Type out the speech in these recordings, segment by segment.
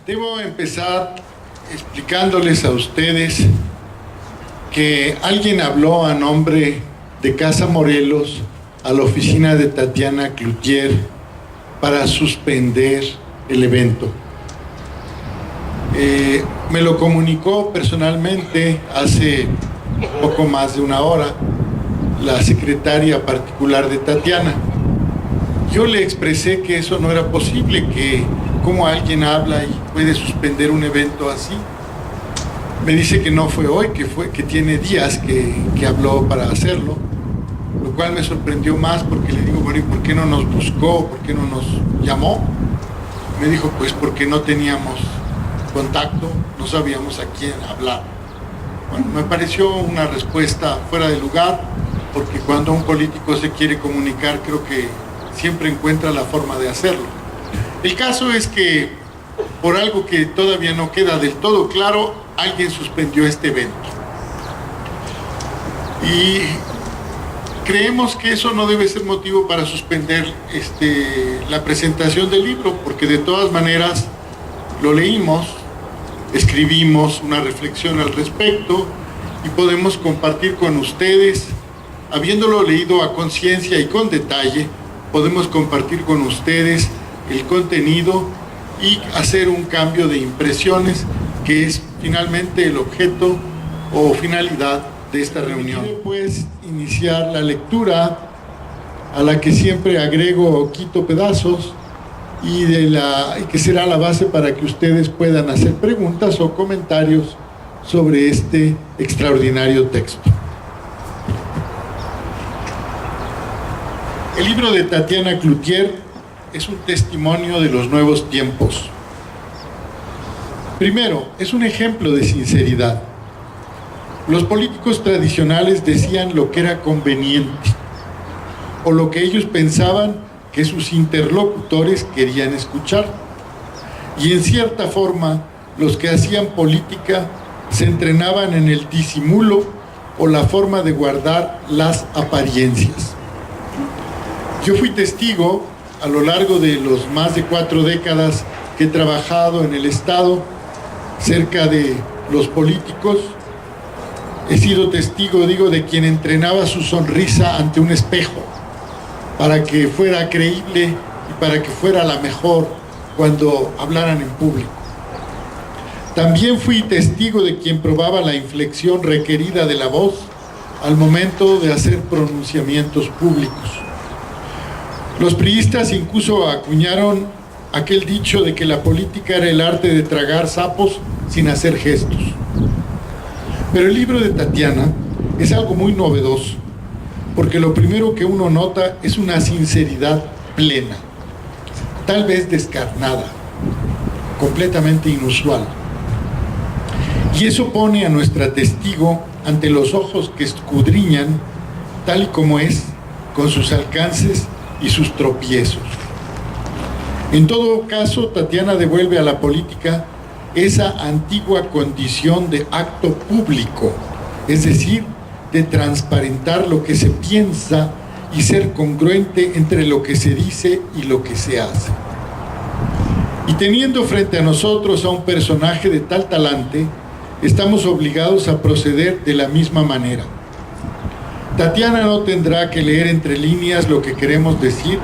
Debo empezar explicándoles a ustedes que alguien habló a nombre de Casa Morelos a la oficina de Tatiana Cloutier para suspender el evento. Me lo comunicó personalmente hace poco más de una hora la secretaria particular de Tatiana. Yo le expresé que eso no era posible, que cómo alguien habla y puede suspender un evento así. Me dice que no fue hoy, que tiene días que habló para hacerlo, lo cual me sorprendió más porque le digo, bueno, ¿y por qué no nos buscó? ¿Por qué no nos llamó? Me dijo, pues porque no teníamos contacto, no sabíamos a quién hablar. Bueno, me pareció una respuesta fuera de lugar, porque cuando un político se quiere comunicar, creo que siempre encuentra la forma de hacerlo. El caso es que, por algo que todavía no queda del todo claro, alguien suspendió este evento. Y creemos que eso no debe ser motivo para suspender la presentación del libro, porque de todas maneras lo leímos, escribimos una reflexión al respecto y podemos compartir con ustedes, habiéndolo leído a conciencia y con detalle, podemos compartir con ustedes el contenido y hacer un cambio de impresiones, que es finalmente el objeto o finalidad de esta reunión. Pues iniciar la lectura, a la que siempre agrego o quito pedazos, y que será la base para que ustedes puedan hacer preguntas o comentarios sobre este extraordinario texto. El libro de Tatiana Cloutier es un testimonio de los nuevos tiempos. Primero, es un ejemplo de sinceridad. Los políticos tradicionales decían lo que era conveniente, o lo que ellos pensaban que sus interlocutores querían escuchar. Y en cierta forma, los que hacían política se entrenaban en el disimulo o la forma de guardar las apariencias. Yo fui testigo a lo largo de los más de 4 décadas que he trabajado en el Estado, cerca de los políticos. He sido testigo, de quien entrenaba su sonrisa ante un espejo para que fuera creíble y para que fuera la mejor cuando hablaran en público. También fui testigo de quien probaba la inflexión requerida de la voz al momento de hacer pronunciamientos públicos. Los priistas incluso acuñaron aquel dicho de que la política era el arte de tragar sapos sin hacer gestos. Pero el libro de Tatiana es algo muy novedoso, porque lo primero que uno nota es una sinceridad plena, tal vez descarnada, completamente inusual. Y eso pone a nuestra testigo ante los ojos que escudriñan tal y como es, con sus alcances y sus tropiezos. En todo caso, Tatiana devuelve a la política esa antigua condición de acto público, es decir, de transparentar lo que se piensa y ser congruente entre lo que se dice y lo que se hace. Y teniendo frente a nosotros a un personaje de tal talante, estamos obligados a proceder de la misma manera. Tatiana no tendrá que leer entre líneas lo que queremos decir,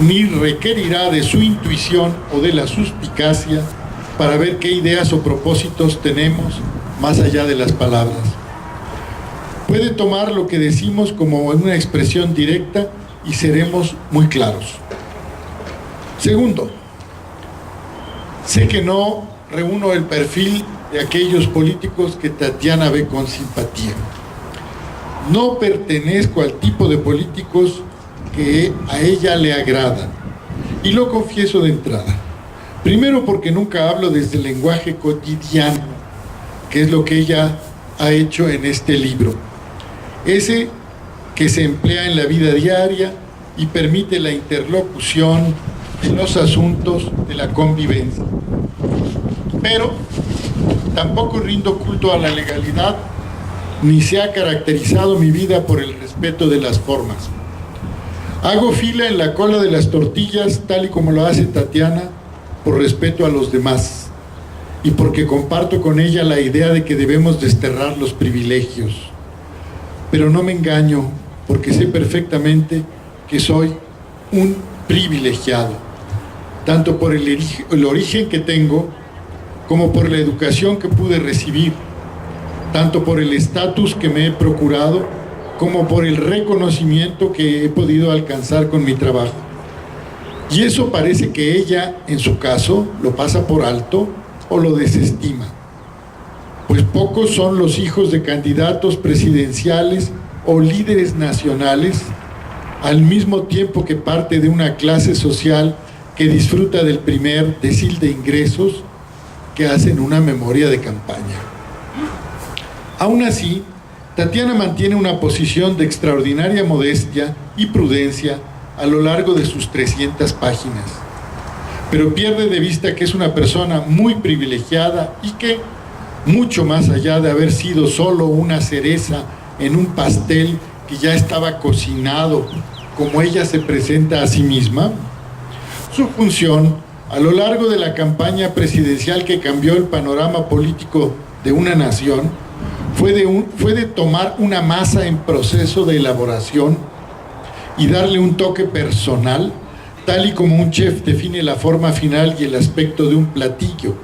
ni requerirá de su intuición o de la suspicacia para ver qué ideas o propósitos tenemos más allá de las palabras. Puede tomar lo que decimos como una expresión directa y seremos muy claros. Segundo, sé que no reúno el perfil de aquellos políticos que Tatiana ve con simpatía. No pertenezco al tipo de políticos que a ella le agradan, y lo confieso de entrada. Primero, porque nunca hablo desde el lenguaje cotidiano, que es lo que ella ha hecho en este libro. Ese que se emplea en la vida diaria y permite la interlocución en los asuntos de la convivencia. Pero tampoco rindo culto a la legalidad, ni se ha caracterizado mi vida por el respeto de las formas. Hago fila en la cola de las tortillas, tal y como lo hace Tatiana, por respeto a los demás. y porque comparto con ella la idea de que debemos desterrar los privilegios. Pero no me engaño, porque sé perfectamente que soy un privilegiado, tanto por el origen que tengo, como por la educación que pude recibir, tanto por el estatus que me he procurado, como por el reconocimiento que he podido alcanzar con mi trabajo. Y eso parece que ella, en su caso, lo pasa por alto o lo desestima. Pues pocos son los hijos de candidatos presidenciales o líderes nacionales, al mismo tiempo que parte de una clase social que disfruta del primer decil de ingresos, que hacen una memoria de campaña. Aún así, Tatiana mantiene una posición de extraordinaria modestia y prudencia a lo largo de sus 300 páginas, pero pierde de vista que es una persona muy privilegiada y que, mucho más allá de haber sido solo una cereza en un pastel que ya estaba cocinado, como ella se presenta a sí misma, su función a lo largo de la campaña presidencial que cambió el panorama político de una nación fue de tomar una masa en proceso de elaboración y darle un toque personal, tal y como un chef define la forma final y el aspecto de un platillo,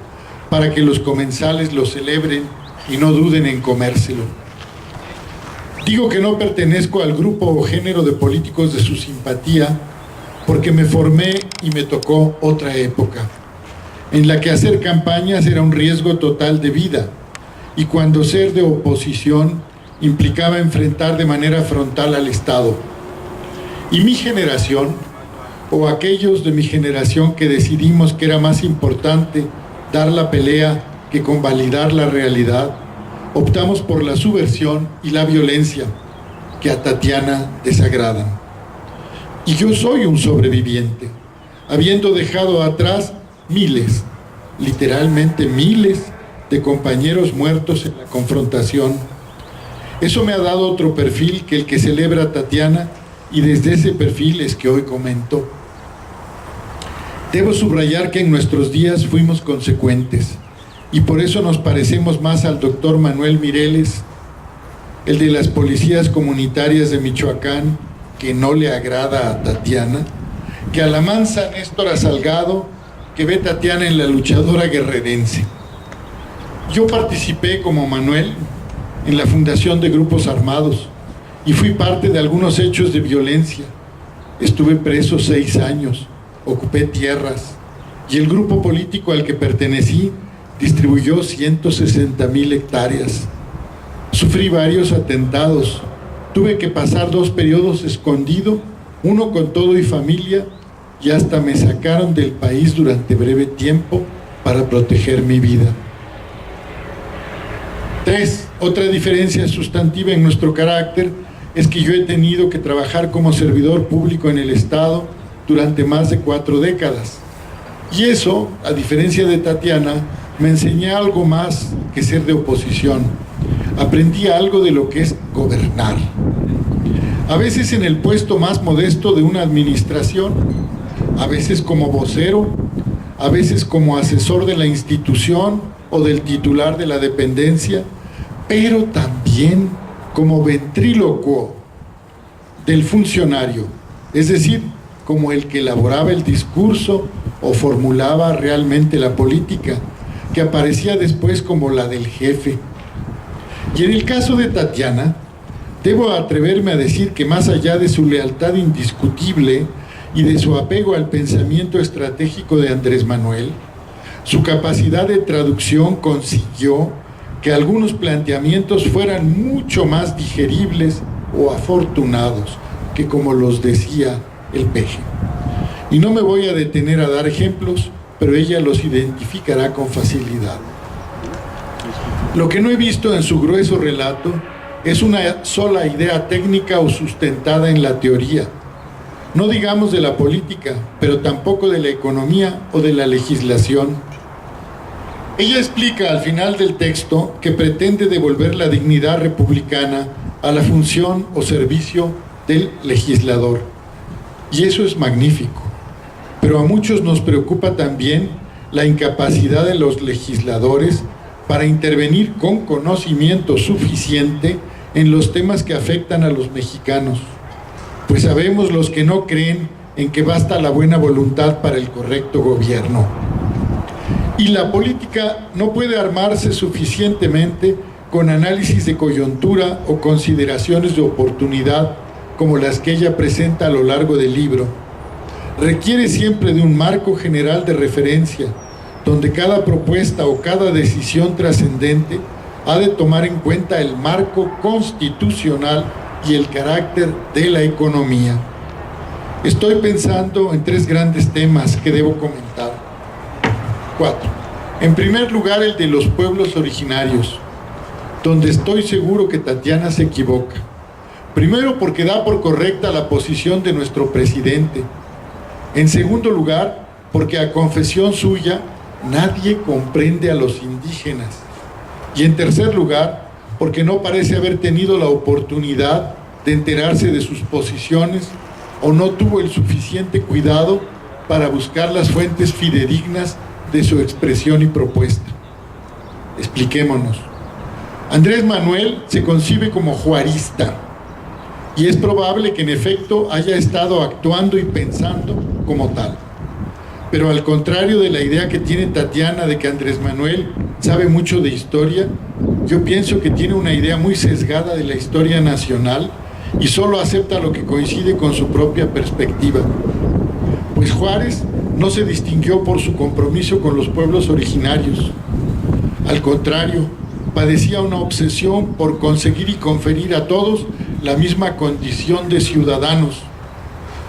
para que los comensales lo celebren y no duden en comérselo. Digo que no pertenezco al grupo o género de políticos de su simpatía, porque me formé y me tocó otra época, en la que hacer campañas era un riesgo total de vida, y cuando ser de oposición implicaba enfrentar de manera frontal al Estado. Y mi generación, o aquellos de mi generación que decidimos que era más importante dar la pelea que convalidar la realidad, optamos por la subversión y la violencia que a Tatiana desagradan. Y yo soy un sobreviviente, habiendo dejado atrás miles, literalmente miles, de compañeros muertos en la confrontación. Eso me ha dado otro perfil que el que celebra Tatiana, y desde ese perfil es que hoy comento. Debo subrayar que en nuestros días fuimos consecuentes, y por eso nos parecemos más al doctor Manuel Mireles, el de las policías comunitarias de Michoacán, que no le agrada a Tatiana, que a la mansa Néstora Salgado, que ve Tatiana en la luchadora guerrerense. Yo participé como Manuel en la fundación de grupos armados y fui parte de algunos hechos de violencia. Estuve preso 6 años, ocupé tierras, y el grupo político al que pertenecí distribuyó 160,000 hectáreas. Sufrí varios atentados, tuve que pasar 2 periodos escondido, uno con todo y familia, y hasta me sacaron del país durante breve tiempo para proteger mi vida. 3. Otra diferencia sustantiva en nuestro carácter es que yo he tenido que trabajar como servidor público en el Estado durante más de 4 décadas. Y eso, a diferencia de Tatiana, me enseñé algo más que ser de oposición. Aprendí algo de lo que es gobernar. A veces en el puesto más modesto de una administración, a veces como vocero, a veces como asesor de la institución o del titular de la dependencia, pero también como ventrílocuo del funcionario, es decir, como el que elaboraba el discurso o formulaba realmente la política, que aparecía después como la del jefe. Y en el caso de Tatiana, debo atreverme a decir que más allá de su lealtad indiscutible y de su apego al pensamiento estratégico de Andrés Manuel, su capacidad de traducción consiguió que algunos planteamientos fueran mucho más digeribles o afortunados que como los decía el peje. Y no me voy a detener a dar ejemplos, pero ella los identificará con facilidad. Lo que no he visto en su grueso relato es una sola idea técnica o sustentada en la teoría, no digamos de la política, pero tampoco de la economía o de la legislación. Ella explica al final del texto que pretende devolver la dignidad republicana a la función o servicio del legislador. Y eso es magnífico. Pero a muchos nos preocupa también la incapacidad de los legisladores para intervenir con conocimiento suficiente en los temas que afectan a los mexicanos, pues sabemos los que no creen en que basta la buena voluntad para el correcto gobierno. Y la política no puede armarse suficientemente con análisis de coyuntura o consideraciones de oportunidad como las que ella presenta a lo largo del libro. Requiere siempre de un marco general de referencia, donde cada propuesta o cada decisión trascendente ha de tomar en cuenta el marco constitucional y el carácter de la economía. Estoy pensando en 3 grandes temas que debo comentar. 4. En primer lugar, el de los pueblos originarios, donde estoy seguro que Tatiana se equivoca. Primero, porque da por correcta la posición de nuestro presidente. En segundo lugar, porque a confesión suya, nadie comprende a los indígenas. Y en tercer lugar, porque no parece haber tenido la oportunidad de enterarse de sus posiciones o no tuvo el suficiente cuidado para buscar las fuentes fidedignas de su expresión y propuesta. Expliquémonos. Andrés Manuel se concibe como juarista y es probable que en efecto haya estado actuando y pensando como tal. Pero al contrario de la idea que tiene Tatiana de que Andrés Manuel sabe mucho de historia, yo pienso que tiene una idea muy sesgada de la historia nacional y solo acepta lo que coincide con su propia perspectiva. Pues Juárez no se distinguió por su compromiso con los pueblos originarios. Al contrario, padecía una obsesión por conseguir y conferir a todos la misma condición de ciudadanos.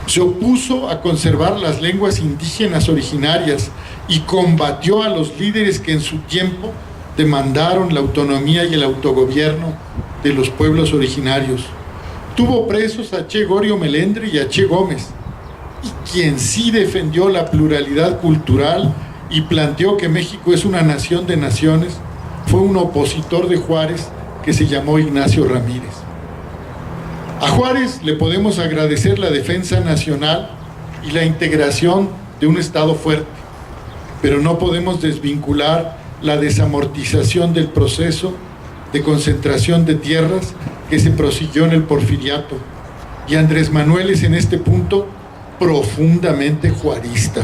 Se opuso a conservar las lenguas indígenas originarias y combatió a los líderes que en su tiempo demandaron la autonomía y el autogobierno de los pueblos originarios. Tuvo presos a Che Gorio Melendre y a Che Gómez, y quien sí defendió la pluralidad cultural y planteó que México es una nación de naciones fue un opositor de Juárez que se llamó Ignacio Ramírez. A Juárez le podemos agradecer la defensa nacional y la integración de un Estado fuerte, pero no podemos desvincular la desamortización del proceso de concentración de tierras que se prosiguió en el Porfiriato, y Andrés Manuel es en este punto profundamente juarista,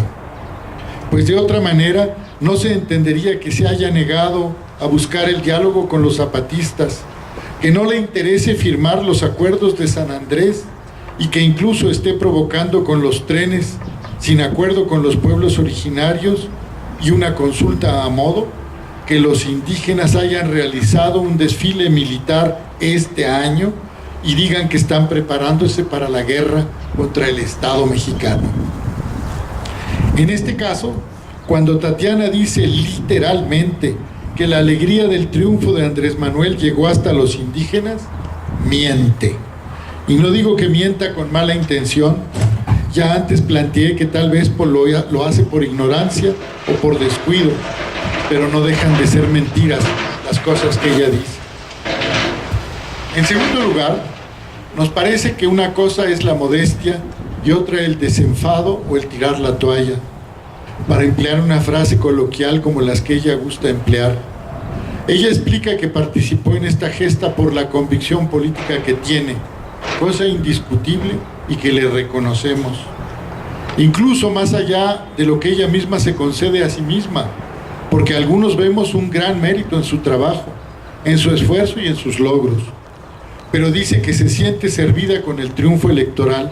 pues de otra manera no se entendería que se haya negado a buscar el diálogo con los zapatistas, que no le interese firmar los acuerdos de San Andrés y que incluso esté provocando con los trenes sin acuerdo con los pueblos originarios y una consulta a modo, que los indígenas hayan realizado un desfile militar este año y digan que están preparándose para la guerra contra el Estado mexicano. En este caso, cuando Tatiana dice literalmente que la alegría del triunfo de Andrés Manuel llegó hasta los indígenas, miente. Y no digo que mienta con mala intención, ya antes planteé que tal vez lo hace por ignorancia o por descuido, pero no dejan de ser mentiras las cosas que ella dice. En segundo lugar, nos parece que una cosa es la modestia y otra el desenfado o el tirar la toalla, para emplear una frase coloquial como las que ella gusta emplear. Ella explica que participó en esta gesta por la convicción política que tiene, cosa indiscutible y que le reconocemos, incluso más allá de lo que ella misma se concede a sí misma, porque algunos vemos un gran mérito en su trabajo, en su esfuerzo y en sus logros, pero dice que se siente servida con el triunfo electoral,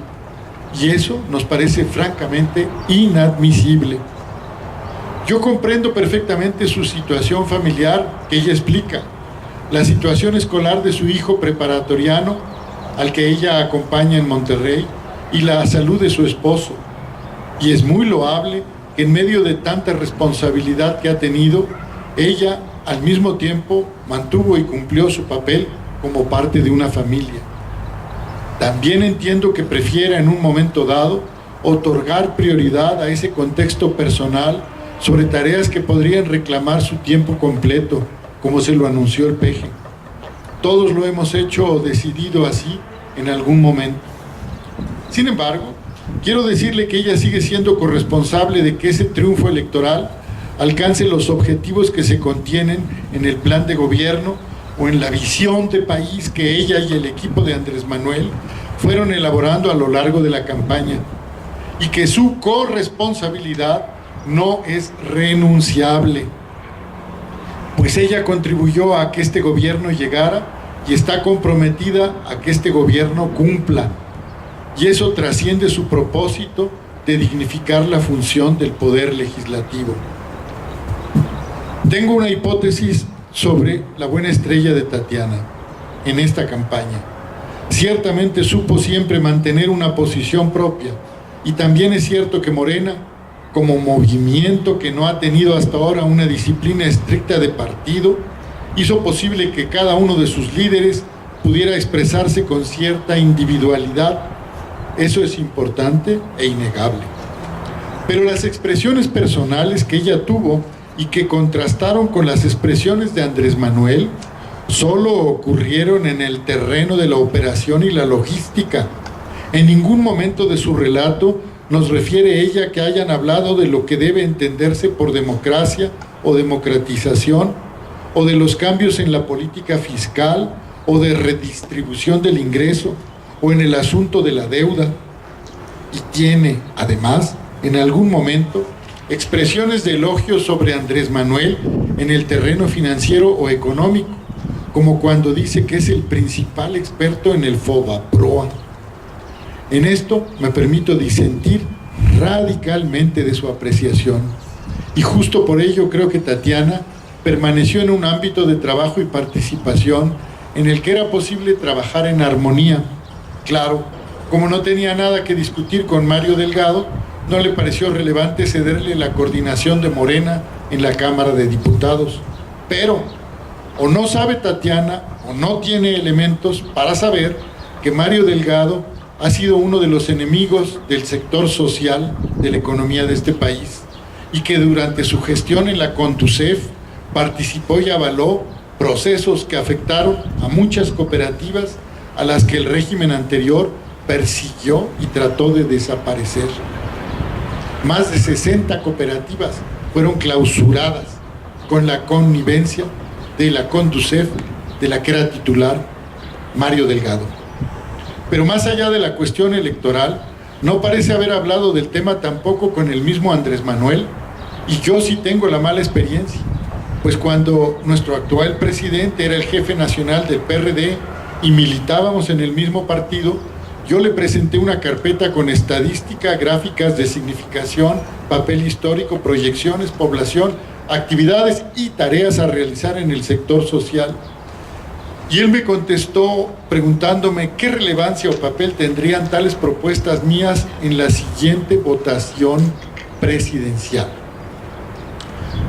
y eso nos parece francamente inadmisible. Yo comprendo perfectamente su situación familiar que ella explica, la situación escolar de su hijo preparatoriano, al que ella acompaña en Monterrey, y la salud de su esposo, y es muy loable que en medio de tanta responsabilidad que ha tenido, ella al mismo tiempo mantuvo y cumplió su papel como parte de una familia. También entiendo que prefiera en un momento dado otorgar prioridad a ese contexto personal sobre tareas que podrían reclamar su tiempo completo, como se lo anunció el Peje. Todos lo hemos hecho o decidido así en algún momento. Sin embargo, quiero decirle que ella sigue siendo corresponsable de que ese triunfo electoral alcance los objetivos que se contienen en el plan de gobierno o en la visión de país que ella y el equipo de Andrés Manuel fueron elaborando a lo largo de la campaña, y que su corresponsabilidad no es renunciable, pues ella contribuyó a que este gobierno llegara y está comprometida a que este gobierno cumpla, y eso trasciende su propósito de dignificar la función del poder legislativo. Tengo una hipótesis sobre la buena estrella de Tatiana en esta campaña. Ciertamente supo siempre mantener una posición propia, y también es cierto que Morena, como movimiento que no ha tenido hasta ahora una disciplina estricta de partido, hizo posible que cada uno de sus líderes pudiera expresarse con cierta individualidad. Eso es importante e innegable. Pero las expresiones personales que ella tuvo y que contrastaron con las expresiones de Andrés Manuel solo ocurrieron en el terreno de la operación y la logística. En ningún momento de su relato nos refiere ella que hayan hablado de lo que debe entenderse por democracia o democratización, o de los cambios en la política fiscal, o de redistribución del ingreso, o en el asunto de la deuda. Y tiene, además, en algún momento, expresiones de elogio sobre Andrés Manuel en el terreno financiero o económico, como cuando dice que es el principal experto en el FOBAPROA. En esto me permito disentir radicalmente de su apreciación, y justo por ello creo que Tatiana permaneció en un ámbito de trabajo y participación en el que era posible trabajar en armonía. Claro, como no tenía nada que discutir con Mario Delgado, no le pareció relevante cederle la coordinación de Morena en la Cámara de Diputados. Pero o no sabe Tatiana o no tiene elementos para saber que Mario Delgado ha sido uno de los enemigos del sector social de la economía de este país, y que durante su gestión en la CONDUCEF participó y avaló procesos que afectaron a muchas cooperativas a las que el régimen anterior persiguió y trató de desaparecer. Más de 60 cooperativas fueron clausuradas con la connivencia de la CONDUCEF, de la que era titular Mario Delgado. Pero más allá de la cuestión electoral, no parece haber hablado del tema tampoco con el mismo Andrés Manuel, y yo sí tengo la mala experiencia, pues cuando nuestro actual presidente era el jefe nacional del PRD y militábamos en el mismo partido, yo le presenté una carpeta con estadística, gráficas de significación, papel histórico, proyecciones, población, actividades y tareas a realizar en el sector social. Y él me contestó preguntándome qué relevancia o papel tendrían tales propuestas mías en la siguiente votación presidencial.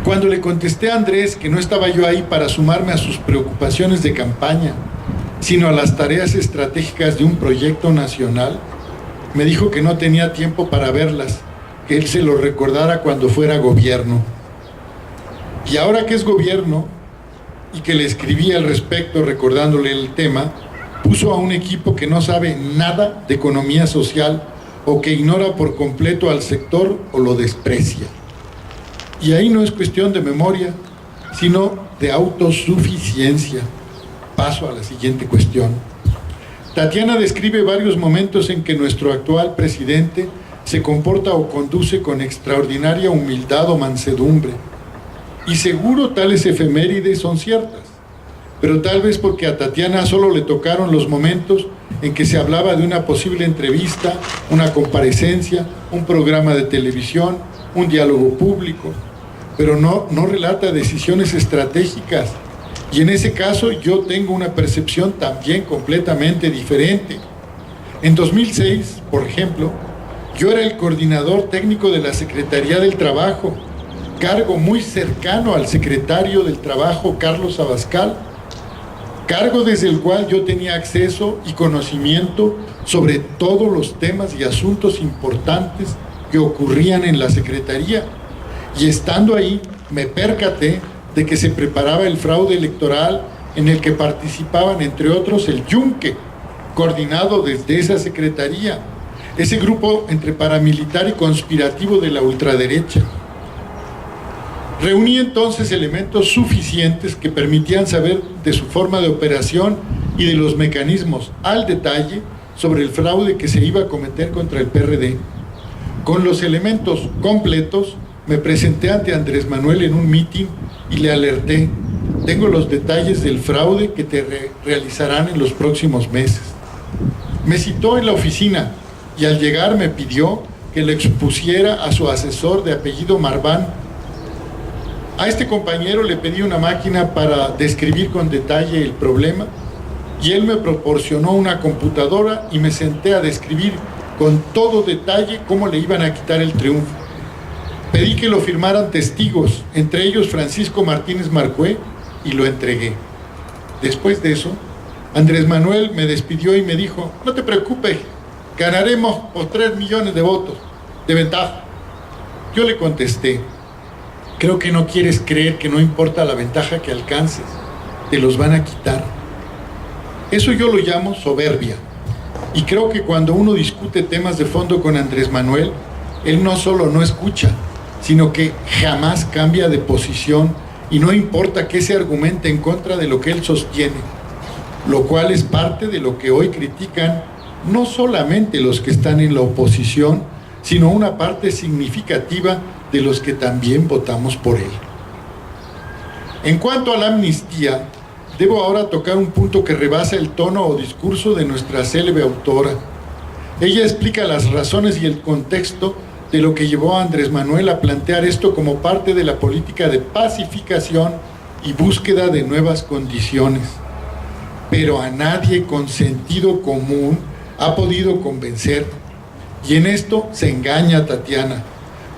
Cuando le contesté a Andrés que no estaba yo ahí para sumarme a sus preocupaciones de campaña, sino a las tareas estratégicas de un proyecto nacional, me dijo que no tenía tiempo para verlas, que él se lo recordara cuando fuera gobierno. Y ahora que es gobierno, y que le escribí al respecto recordándole el tema, puso a un equipo que no sabe nada de economía social o que ignora por completo al sector o lo desprecia. Y ahí no es cuestión de memoria, sino de autosuficiencia. Paso a la siguiente cuestión. Tatiana describe varios momentos en que nuestro actual presidente se comporta o conduce con extraordinaria humildad o mansedumbre. Y seguro tales efemérides son ciertas, pero tal vez porque a Tatiana solo le tocaron los momentos en que se hablaba de una posible entrevista, una comparecencia, un programa de televisión, un diálogo público, pero no relata decisiones estratégicas. Y en ese caso yo tengo una percepción también completamente diferente. En 2006, por ejemplo, yo era el coordinador técnico de la Secretaría del Trabajo, cargo muy cercano al secretario del Trabajo, Carlos Abascal, cargo desde el cual yo tenía acceso y conocimiento sobre todos los temas y asuntos importantes que ocurrían en la Secretaría. Y estando ahí, me percaté de que se preparaba el fraude electoral en el que participaban, entre otros, el Yunque, coordinado desde esa Secretaría, ese grupo entre paramilitar y conspirativo de la ultraderecha. Reuní entonces elementos suficientes que permitían saber de su forma de operación y de los mecanismos al detalle sobre el fraude que se iba a cometer contra el PRD. Con los elementos completos, me presenté ante Andrés Manuel en un mitin y le alerté: tengo los detalles del fraude que te realizarán en los próximos meses. Me citó en la oficina y al llegar me pidió que le expusiera a su asesor de apellido Marván. A este compañero le pedí una máquina para describir con detalle el problema y él me proporcionó una computadora y me senté a describir con todo detalle cómo le iban a quitar el triunfo. Pedí que lo firmaran testigos, entre ellos Francisco Martínez Marcué, y lo entregué. Después de eso, Andrés Manuel me despidió y me dijo: no te preocupes, ganaremos por 3 millones de votos de ventaja. Yo le contesté: creo que no quieres creer que no importa la ventaja que alcances, te los van a quitar. Eso yo lo llamo soberbia. Y creo que cuando uno discute temas de fondo con Andrés Manuel, él no solo no escucha, sino que jamás cambia de posición y no importa qué se argumente en contra de lo que él sostiene, lo cual es parte de lo que hoy critican no solamente los que están en la oposición, sino una parte significativa de los que también votamos por él. En cuanto a la amnistía, debo ahora tocar un punto que rebasa el tono o discurso de nuestra célebre autora. Ella explica las razones y el contexto de lo que llevó a Andrés Manuel a plantear esto como parte de la política de pacificación y búsqueda de nuevas condiciones. Pero a nadie con sentido común ha podido convencer, y en esto se engaña Tatiana.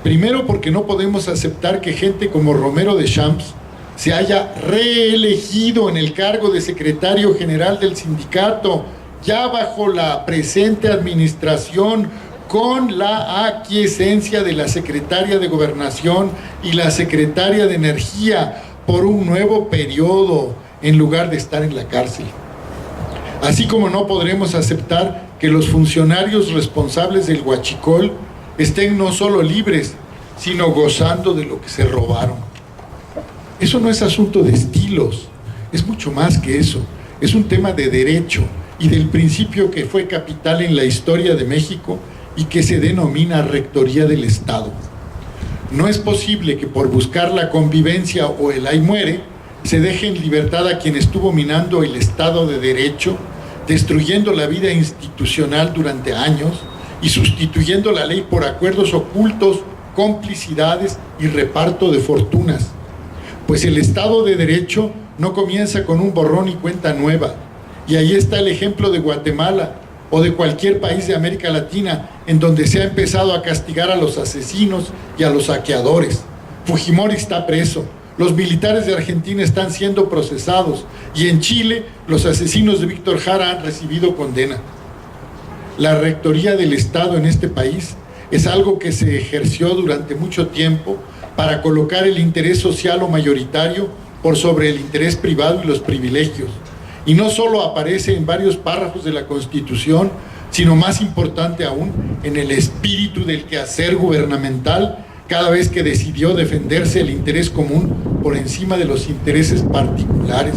Primero, porque no podemos aceptar que gente como Romero de Champs se haya reelegido en el cargo de secretario general del sindicato, ya bajo la presente administración, con la aquiescencia de la secretaria de Gobernación y la secretaria de Energía por un nuevo periodo, en lugar de estar en la cárcel. Así como no podremos aceptar que los funcionarios responsables del huachicol estén no solo libres, sino gozando de lo que se robaron. Eso no es asunto de estilos, es mucho más que eso. Es un tema de derecho y del principio que fue capital en la historia de México y que se denomina Rectoría del Estado. No es posible que por buscar la convivencia o el ahí muere, se deje en libertad a quien estuvo minando el Estado de Derecho, destruyendo la vida institucional durante años y sustituyendo la ley por acuerdos ocultos, complicidades y reparto de fortunas. Pues el Estado de Derecho no comienza con un borrón y cuenta nueva. Y ahí está el ejemplo de Guatemala o de cualquier país de América Latina en donde se ha empezado a castigar a los asesinos y a los saqueadores. Fujimori está preso, los militares de Argentina están siendo procesados y en Chile los asesinos de Víctor Jara han recibido condena. La rectoría del Estado en este país es algo que se ejerció durante mucho tiempo para colocar el interés social o mayoritario por sobre el interés privado y los privilegios. Y no solo aparece en varios párrafos de la Constitución, sino más importante aún, en el espíritu del quehacer gubernamental, cada vez que decidió defenderse el interés común por encima de los intereses particulares.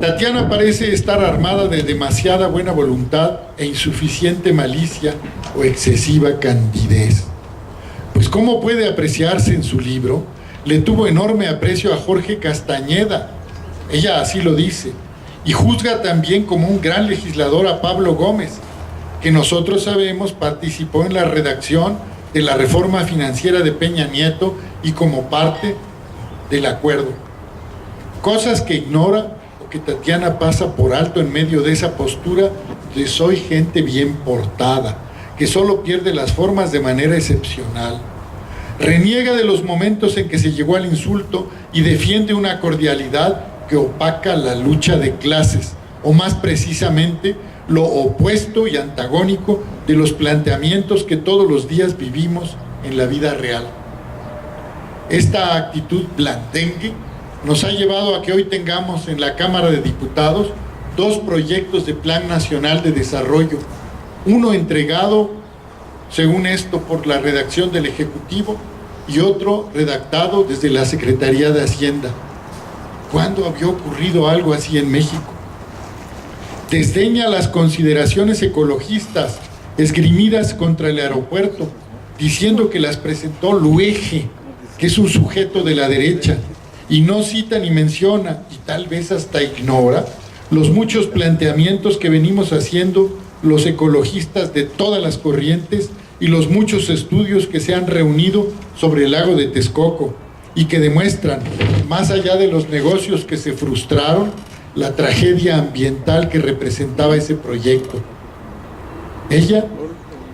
Tatiana parece estar armada de demasiada buena voluntad e insuficiente malicia o excesiva candidez. Pues ¿cómo puede apreciarse en su libro? Le tuvo enorme aprecio a Jorge Castañeda, ella así lo dice, y juzga también como un gran legislador a Pablo Gómez, que nosotros sabemos participó en la redacción de la reforma financiera de Peña Nieto y como parte del acuerdo. Cosas que ignora o que Tatiana pasa por alto en medio de esa postura de soy gente bien portada, que solo pierde las formas de manera excepcional. Reniega de los momentos en que se llegó al insulto y defiende una cordialidad que opaca la lucha de clases, o más precisamente, lo opuesto y antagónico de los planteamientos que todos los días vivimos en la vida real. Esta actitud blandengue nos ha llevado a que hoy tengamos en la Cámara de Diputados 2 proyectos de Plan Nacional de Desarrollo, uno entregado, según esto, por la redacción del Ejecutivo y otro redactado desde la Secretaría de Hacienda. ¿Cuándo había ocurrido algo así en México? Desdeña las consideraciones ecologistas esgrimidas contra el aeropuerto, diciendo que las presentó Luege, que es un sujeto de la derecha, y no cita ni menciona, y tal vez hasta ignora, los muchos planteamientos que venimos haciendo los ecologistas de todas las corrientes y los muchos estudios que se han reunido sobre el lago de Texcoco y que demuestran, más allá de los negocios que se frustraron, la tragedia ambiental que representaba ese proyecto. Ella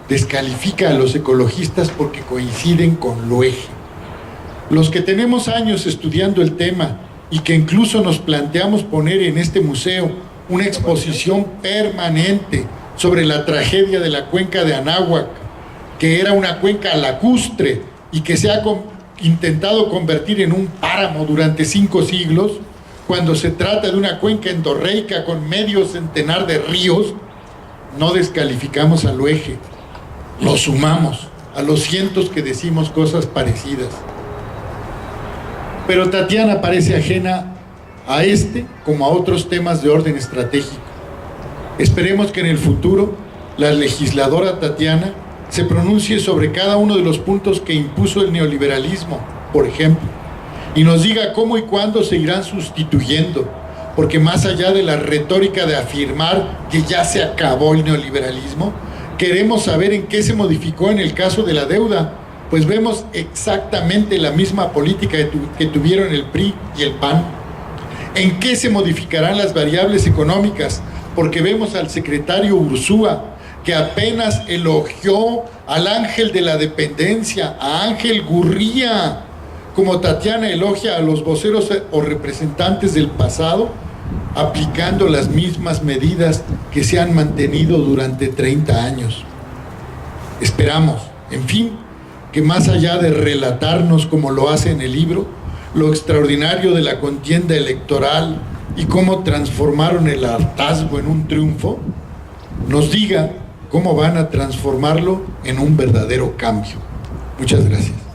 descalifica a los ecologistas porque coinciden con Luege. Los que tenemos años estudiando el tema y que incluso nos planteamos poner en este museo una exposición permanente sobre la tragedia de la cuenca de Anáhuac, que era una cuenca lacustre y que se ha intentado convertir en un páramo durante 5 siglos, cuando se trata de una cuenca endorreica con medio centenar de ríos, no descalificamos a Luege, lo sumamos a los cientos que decimos cosas parecidas. Pero Tatiana parece ajena a este como a otros temas de orden estratégico. Esperemos que en el futuro la legisladora Tatiana se pronuncie sobre cada uno de los puntos que impuso el neoliberalismo, por ejemplo, y nos diga cómo y cuándo se irán sustituyendo, porque más allá de la retórica de afirmar que ya se acabó el neoliberalismo, queremos saber en qué se modificó en el caso de la deuda, pues vemos exactamente la misma política que tuvieron el PRI y el PAN. ¿En qué se modificarán las variables económicas? Porque vemos al secretario Ursúa, que apenas elogió al ángel de la dependencia, a Ángel Gurría, como Tatiana elogia a los voceros o representantes del pasado, aplicando las mismas medidas que se han mantenido durante 30 años. Esperamos, en fin, que más allá de relatarnos como lo hace en el libro, lo extraordinario de la contienda electoral y cómo transformaron el hartazgo en un triunfo, nos diga cómo van a transformarlo en un verdadero cambio. Muchas gracias.